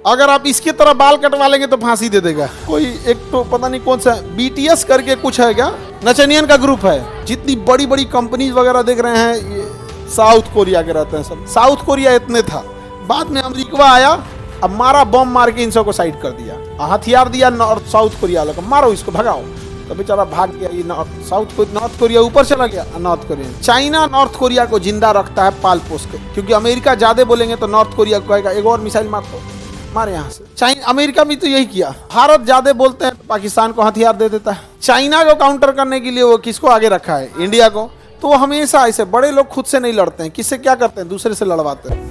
अगर आप इसकी तरह बाल कटवा लेंगे तो फांसी दे देगा। कोई एक तो पता नहीं कौन सा बीटीएस करके कुछ है क्या, नचनियन का ग्रुप है। जितनी बड़ी बड़ी कंपनीज वगैरह देख रहे हैं ये साउथ कोरिया के रहते हैं सब। साउथ कोरिया इतने था, बाद में अमेरिका आया, अब मारा बम मार के इन सबको साइड कर दिया, हथियार दिया साउथ कोरिया वालों को, मारो इसको भगाओ, तो बेचारा भाग गया। ये नॉर्थ कोरिया ऊपर चला गया। North Korea, China north Korea को जिंदा रखता है पाल पोस के, क्योंकि अमेरिका ज्यादा बोलेंगे तो नॉर्थ कोरिया को कहेगा एक और मिसाइल मार दो, मारे यहाँ से। चाइना अमेरिका भी तो यही किया। भारत ज्यादा बोलते हैं तो पाकिस्तान को हथियार दे देता है। चाइना को काउंटर करने के लिए वो किसको आगे रखा है, इंडिया को। तो वो हमेशा ऐसे बड़े लोग खुद से नहीं लड़ते हैं, किससे क्या करते हैं, दूसरे से लड़वाते हैं।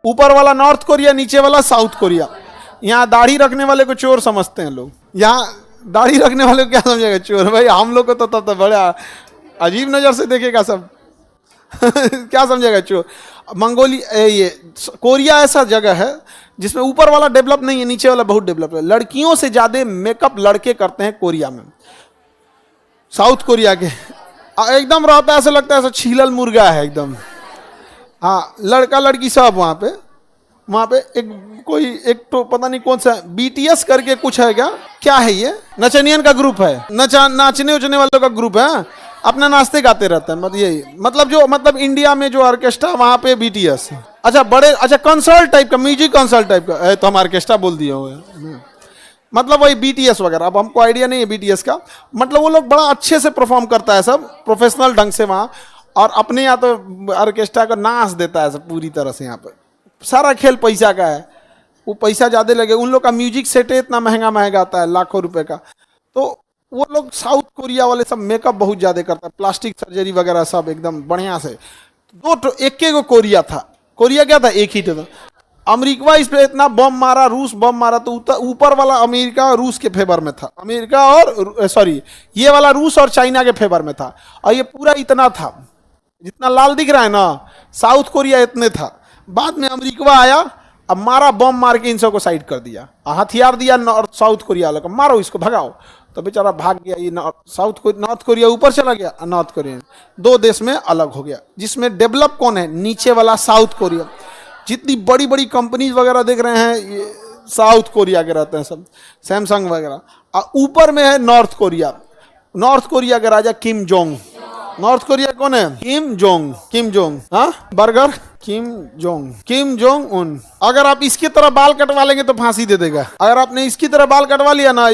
ऊपर वाला नॉर्थ कोरिया, नीचे वाला साउथ कोरिया। यहाँ दाढ़ी रखने वाले को चोर समझते हैं लोग। यहाँ दाढ़ी रखने वाले को क्या समझेगा, चोर। भाई हम लोग को तो तब तो बड़ा अजीब नज़र से देखेगा सब। क्या समझेगा चोर। मंगोलिया, ये कोरिया ऐसा जगह है जिसमें ऊपर वाला डेवलप नहीं है, नीचे वाला बहुत डेवलप है। लड़कियों से ज़्यादा मेकअप लड़के करते हैं कोरिया में। साउथ कोरिया के एकदम रहता है, ऐसा लगता है ऐसा छीलल मुर्गा है एकदम। हाँ, लड़का लड़की सब वहाँ पे एक तो पता नहीं कौन सा बीटीएस करके कुछ है क्या है ये, नचनियन का ग्रुप है। नाचने उचने वालों का ग्रुप है, अपना नाचते गाते रहते हैं। मतलब इंडिया में जो ऑर्केस्ट्रा वहाँ पे बीटीएस। अच्छा कंसर्ट टाइप का, म्यूजिक कंसर्ट टाइप का है, तो हम ऑर्केस्ट्रा बोल दिए हुए। मतलब वही बीटीएस वगैरह। अब हमको आइडिया नहीं है बीटीएस का। मतलब वो लोग बड़ा अच्छे से परफॉर्म करता है सब, प्रोफेशनल ढंग से वहाँ। और अपने यहाँ तो ऑर्केस्ट्रा को नाच देता है सब पूरी तरह से। यहाँ पर सारा खेल पैसा का है, वो पैसा ज़्यादा लगे। उन लोग का म्यूजिक सेट इतना महंगा आता है, लाखों रुपए का। तो वो लोग साउथ कोरिया वाले सब मेकअप बहुत ज़्यादा करता है, प्लास्टिक सर्जरी वगैरह सब एकदम बढ़िया से। एक कोरिया था। कोरिया क्या था, एक ही था। अमेरिका इस पर इतना बम मारा, रूस बम मारा, तो ऊपर वाला अमेरिका रूस के फेवर में था। अमेरिका और ये वाला रूस और चाइना के फेवर में था। और ये पूरा इतना था, जितना लाल दिख रहा है ना, साउथ कोरिया इतने था। बाद में अमेरिका आया, अब मारा बम मार के इन सबको साइड कर दिया, हथियार दिया साउथ कोरिया वालों को, मारो इसको भगाओ, तो बेचारा भाग गया। ये नॉर्थ कोरिया ऊपर चला गया, नॉर्थ कोरिया दो देश में अलग हो गया। जिसमें डेवलप कौन है, नीचे वाला साउथ कोरिया। जितनी बड़ी बड़ी कंपनीज वगैरह देख रहे हैं ये साउथ कोरिया के रहते हैं सब, सैमसंग वगैरह। और ऊपर में है नॉर्थ कोरिया। नॉर्थ कोरिया के राजा किम जोंग। नॉर्थ कोरिया कौन है, किम जोंग। हाँ, बर्गर किम जोंग उन। अगर आप इसकी तरह बाल कटवा लेंगे तो फांसी दे देगा। अगर आपने इसकी तरह बाल कटवा लिया ना,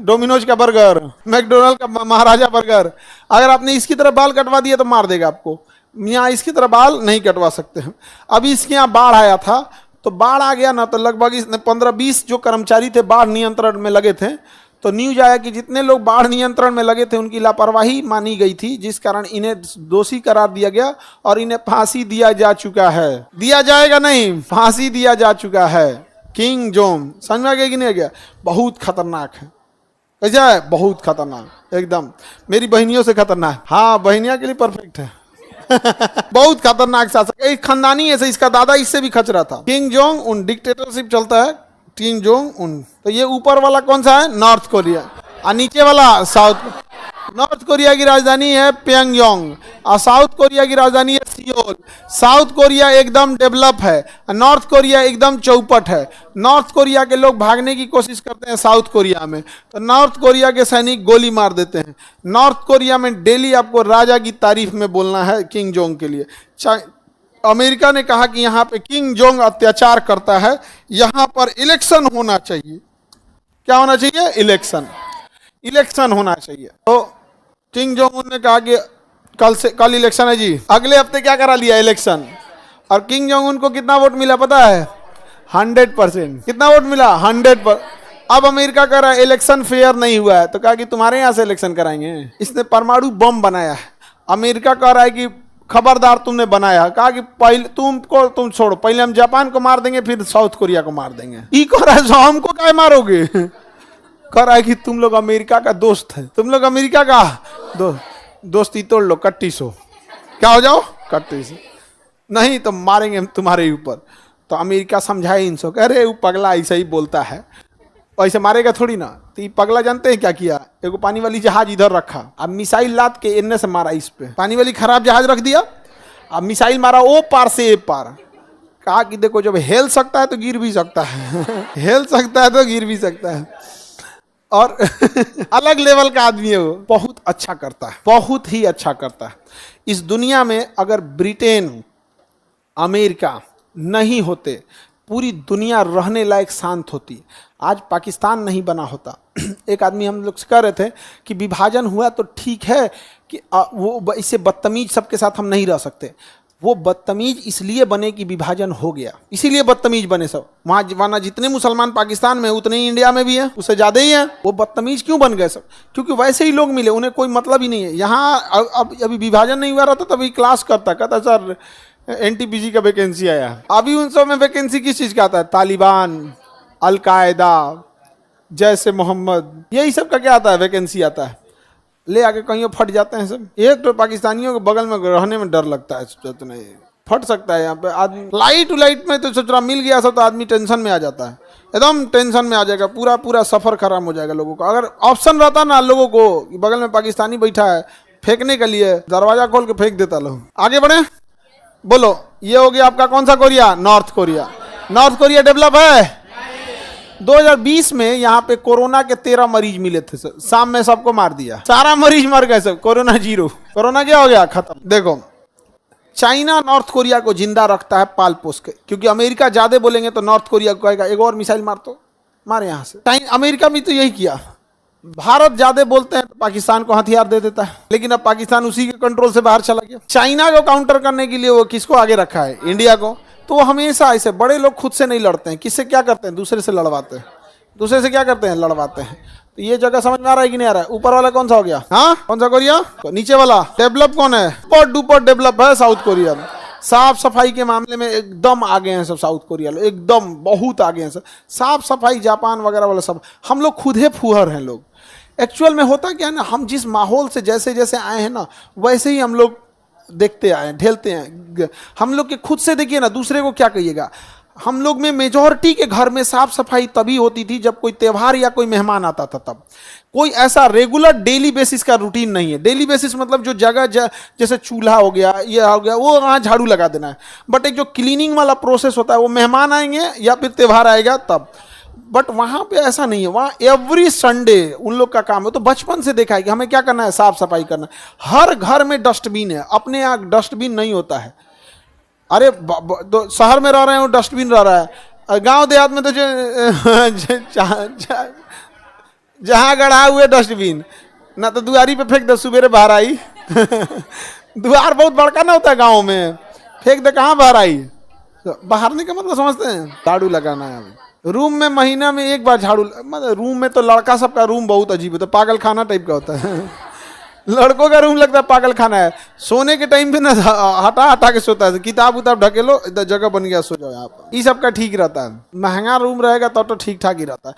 डोमिनोज का बर्गर, मैकडोनल्ड का महाराजा बर्गर, अगर आपने इसकी तरह बाल कटवा दिया तो मार देगा आपको। यहाँ इसकी तरह बाल नहीं कटवा सकते हैं। अभी इसके यहाँ बाढ़ आया था, तो बाढ़ आ गया ना, तो लगभग इसने 15-20 जो कर्मचारी थे बाढ़ नियंत्रण में लगे थे, तो न्यूज आया कि जितने लोग बाढ़ नियंत्रण में लगे थे उनकी लापरवाही मानी गई थी, जिस कारण इन्हें दोषी करार दिया गया और इन्हें फांसी दिया जा चुका है। दिया जाएगा नहीं, फांसी दिया जा चुका है। किंग जोंग, समझ में आ गया कि नहीं आ गया। बहुत खतरनाक है, ऐसा है, बहुत खतरनाक एकदम, मेरी बहनियों से खतरनाक। हाँ, बहनिया के लिए परफेक्ट है। बहुत खतरनाक शासक, एक खानदानी ऐसे, इसका दादा इससे भी खचरा था। किंग जोंग उन डिक्टेटरशिप चलता है, किंग जोंग उन। तो ये ऊपर वाला कौन सा है, नॉर्थ कोरिया, और नीचे वाला साउथ। नॉर्थ कोरिया की राजधानी है प्योंगयांग और साउथ कोरिया की राजधानी है सियोल। साउथ कोरिया एकदम डेवलप है, नॉर्थ कोरिया एकदम चौपट है। नॉर्थ कोरिया के लोग भागने की कोशिश करते हैं साउथ कोरिया में, तो नॉर्थ कोरिया के सैनिक गोली मार देते हैं। नॉर्थ कोरिया में डेली आपको राजा की तारीफ में बोलना है किंग जोंग के लिए। अमेरिका ने कहा कि यहाँ पे किंग जोंग अत्याचार करता है, यहाँ पर इलेक्शन होना चाहिए। क्या होना चाहिए, इलेक्शन होना चाहिए। तो किंग जोंग उन ने कहा कि कल इलेक्शन है जी, अगले हफ्ते क्या करा लिया, इलेक्शन। और किंग जोंग उनको कितना वोट मिला पता है, 100%। कितना वोट मिला, 100%। अब अमेरिका कह रहा है इलेक्शन फेयर नहीं हुआ है, तो कहा कि तुम्हारे यहाँ से इलेक्शन कराएंगे। इसने परमाणु बम बनाया है। अमेरिका कह रहा है कि खबरदार तुमने बनाया। कहा कि पहले तुम छोड़ो, पहले हम जापान को मार देंगे, फिर साउथ कोरिया को मार देंगे। ये कह रहा है हमको क्या मारोगे, कह रहा है कि तुम लोग अमेरिका का दोस्त है, तुम लोग अमेरिका का दोस्त। दोस्ती तोड़ लो, कट्टी सो, क्या हो जाओ, कट्टी सो, नहीं तो मारेंगे हम तुम्हारे ऊपर। तो अमेरिका समझाए इनसे, कह रहे वो पगला ऐसा ही बोलता है, ऐसे मारेगा थोड़ी ना। तो ये पगला जानते हैं क्या किया, एगो पानी वाली जहाज इधर रखा, अब मिसाइल लाद के इनने से मारा इस पे, पानी वाली खराब जहाज रख दिया, अब मिसाइल मारा ओ पार से ए पार। कहा कि देखो जब हेल सकता है तो गिर भी सकता है हेल सकता है तो गिर भी सकता है। और अलग लेवल का आदमी है वो, बहुत अच्छा करता है, बहुत ही अच्छा करता है। इस दुनिया में अगर ब्रिटेन, अमेरिका नहीं होते, पूरी दुनिया रहने लायक शांत होती। आज पाकिस्तान नहीं बना होता। एक आदमी हम लोग से कह रहे थे कि विभाजन हुआ तो ठीक है कि वो इससे बदतमीज सबके साथ हम नहीं रह सकते। वो बदतमीज इसलिए बने कि विभाजन हो गया, इसीलिए बदतमीज बने सब। वहाँ जितने मुसलमान पाकिस्तान में उतने ही इंडिया में भी हैं, उससे ज़्यादा ही हैं। वो बदतमीज क्यों बन गए सब, क्योंकि वैसे ही लोग मिले, उन्हें कोई मतलब ही नहीं है। यहाँ अब अभी विभाजन नहीं हुआ रहता तभी क्लास करता, कहता सर एनटीपीसी का वैकेंसी आया। अभी उन सब में वैकेंसी किस चीज़ का आता है, तालिबान, अलकायदा, जैसे मोहम्मद, यही सब का क्या आता है, वैकेंसी आता है। ले आके कहीं फट जाते हैं सब। एक तो पाकिस्तानियों के बगल में रहने में डर लगता है, सोचते नहीं फट सकता है यहाँ पे आदमी। लाइट में तो सोच रहा मिल गया सब तो आदमी टेंशन में आ जाता है, एकदम टेंशन में आ जाएगा, पूरा पूरा सफर खराब हो जाएगा लोगों का। अगर ऑप्शन रहता ना लोगों को कि बगल में पाकिस्तानी बैठा है फेंकने के लिए, दरवाजा खोल के फेंक देता लोग। आगे बढ़े, बोलो ये हो गया आपका कौन सा Korea, north Korea. North Korea develop है। 2020 में यहाँ पे कोरोना के 13 मरीज मिले थे सर, शाम में सबको मार दिया, सारा मरीज मर गए सब, कोरोना जीरो। कोरोना क्या हो गया, खत्म। देखो चाइना नॉर्थ कोरिया को जिंदा रखता है पाल पोस के, क्योंकि अमेरिका ज्यादा बोलेंगे तो नॉर्थ कोरिया को कहेगा एक और मिसाइल मार, तो मारे यहाँ से। अमेरिका भी तो यही किया। भारत ज्यादा बोलते हैं तो पाकिस्तान को हथियार दे देता है, लेकिन अब पाकिस्तान उसी के कंट्रोल से बाहर चला गया। चाइना को काउंटर करने के लिए वो किसको आगे रखा है, इंडिया को। तो वो हमेशा ऐसे बड़े लोग खुद से नहीं लड़ते हैं, किससे क्या करते हैं, दूसरे से लड़वाते हैं, दूसरे से क्या करते हैं, लड़वाते हैं। तो ये जगह समझ में आ रहा है कि नहीं आ रहा है। ऊपर वाला कौन सा हो गया, हाँ कौन सा कोरिया, तो नीचे वाला डेवलप कौन है, सुपर डुपर डेवलप है साउथ कोरिया। साफ सफाई के मामले में एकदम आगे हैं सब साउथ कोरिया लोग, एकदम बहुत आगे हैं सब। साफ सफाई जापान वगैरह वाला सब, हम लोग खुद ही फूहर हैं लोग। एक्चुअल में होता क्या है ना, हम जिस माहौल से जैसे जैसे आए हैं ना वैसे ही हम लोग देखते आए, ढेलते हैं। हम लोग के खुद से देखिए ना, दूसरे को क्या कहिएगा। हम लोग में मेजॉरिटी के घर में साफ सफाई तभी होती थी जब कोई त्यौहार या कोई मेहमान आता था, तब। कोई ऐसा रेगुलर डेली बेसिस का रूटीन नहीं है। डेली बेसिस मतलब जो जगह जैसे चूल्हा हो गया, ये हो गया, वो वहाँ झाड़ू लगा देना है। बट एक जो क्लीनिंग वाला प्रोसेस होता है वो मेहमान आएंगे या फिर त्यौहार आएगा तब। बट वहाँ पे ऐसा नहीं है, वहाँ एवरी संडे उन लोग का काम है। तो बचपन से देखा है कि हमें क्या करना है, साफ सफाई करना है। हर घर में डस्टबिन है, अपने यहाँ डस्टबिन नहीं होता है। अरे तो शहर में रह रहे हैं वो डस्टबिन रह रहा है, गांव देहात में तो जहाँ गढ़ा हुए डस्टबिन ना, तो दुआरी पे फेंक दे, सुबेरे बाहर आई द्वार बहुत बड़का ना होता है गाँव में, फेंक दे कहाँ बाहर आई। तो बाहर नहीं का मतलब समझते हैं, झाड़ू लगाना है। रूम में महीना में एक बार झाड़ू, मतलब रूम में तो लड़का सबका रूम बहुत अजीब होता है, पागल खाना टाइप का होता है लड़कों का रूम लगता है पागल खाना है। सोने के टाइम पे ना हटा हटा के सोता है, किताब उताब ढके लो, इधर जगह बन गया, सो जाओ यहाँ पर। ये सबका ठीक रहता है। महंगा रूम रहेगा तब तो ठीक ठाक ही रहता है।